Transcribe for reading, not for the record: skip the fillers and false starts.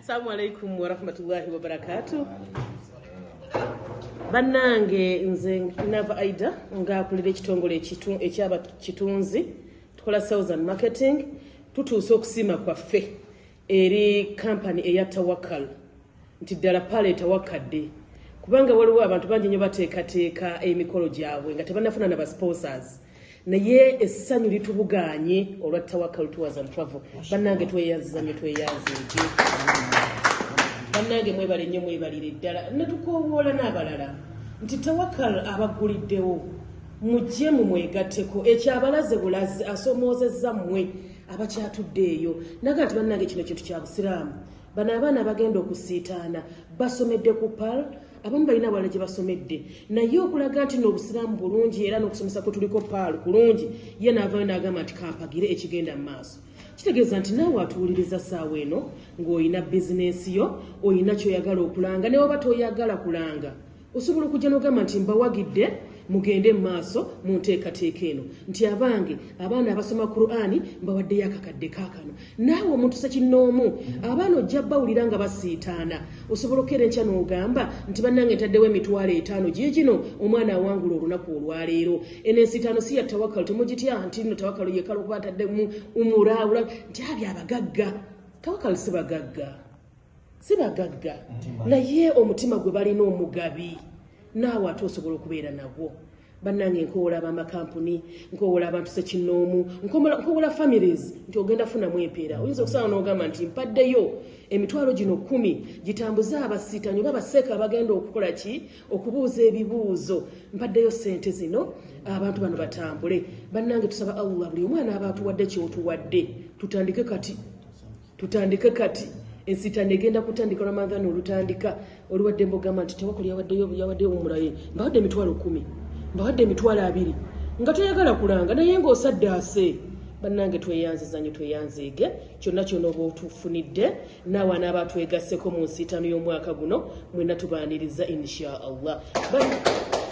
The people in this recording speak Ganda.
Assalamu alaikum wa rahmatullahi wa barakatuh. Bannange nze Nava Aida nga akulira ekitongole ekyaba kitunzi tukola sales and marketing tutuusa okusima kwaffe eri company eya Tawakal nti ddala pale tawakadde kubanga waliwo abantu bangi nnyo bateekateeka emikolo gyabwe nga tebannafuna na ba sponsors naye essanyu litubuganye olwa Tawakal Tours and Travel. Bannange tweyanziza nnyo tweyanzike. Bannange mwebale nnyo mwebalire ddala natukoowoola n'abalala nti Tawakal abaguliddewo mujje mumwegatteko ekyabalaze bulazi asomoozezza mmwe abakyatudde eyo naga nti bannange kino kintu kya busiraamu bano abaana bagenda okusiitaana basomedde ku PAL abamu balina wala gye basomedde naye okulaga nti n'obusiraamu bulungi era n'okusomesa kwe tuliko PAL kulungi ye n'avaayo n'agamba nti kampagire ekigenda mu maaso kitegeeza nti naawe atuwuliriza ssaawa eno ng'olina bizinensi yo olina ky'oyagala okulanga naye oba toyagala kulanga osobola okujja n'ogamba nti mbawagidde mugende mu maaso mu nteekateeka eno nti abange abaana abasoma Qur'ani mbawaddeyo akakadde kaakano naawe omuntu sekinnoomu abaana ojja bawulira nga basiitaana osobola okera enkya n'ogamba nti bannange ntaddewo emitwalo 5 giigino omwana awangula olunaku olwaleero eno ensiitaano si ya Tawakal temugitya nti nno Tawakal yekala okuba ataddemu umulaawula nti abyo abagagga Tawakal si bagagga naye omutima gwe balina omugabi naawe ate osobola okubeera nagwo bannange nkoowola ab'amakampuni nkoowola abantu sekinnoomu nkoowola families nti ogenda funamu empeera oyinza okusala n'ogamba nti mpaddeyo emitwalo gino 10 gitambuze abasiitanyo babaseeka abagenda okukola ki okubuuza ebibuuzo mpaddeyo sente zino abantu bano batambule bannange tusaba Allah buli omwana aba atuwadde kyotuwadde tutandike kati ensiitaano egenda kutandika Ramadhan olutandika oluwadde mbogamba nti Tawakal yawaddeyo omulaye mbawadde emitwalo 10 mbawadde emitwalo 2 nga toyagala kulanga naye ng'osaddaase bannange tweyanziza nnyo tweyanzeege kyonna kyonna oba otufunidde naawe anaaba twegasseko mu nsiitaano y'omwaka guno mwenna tubaaniriza insha Allah.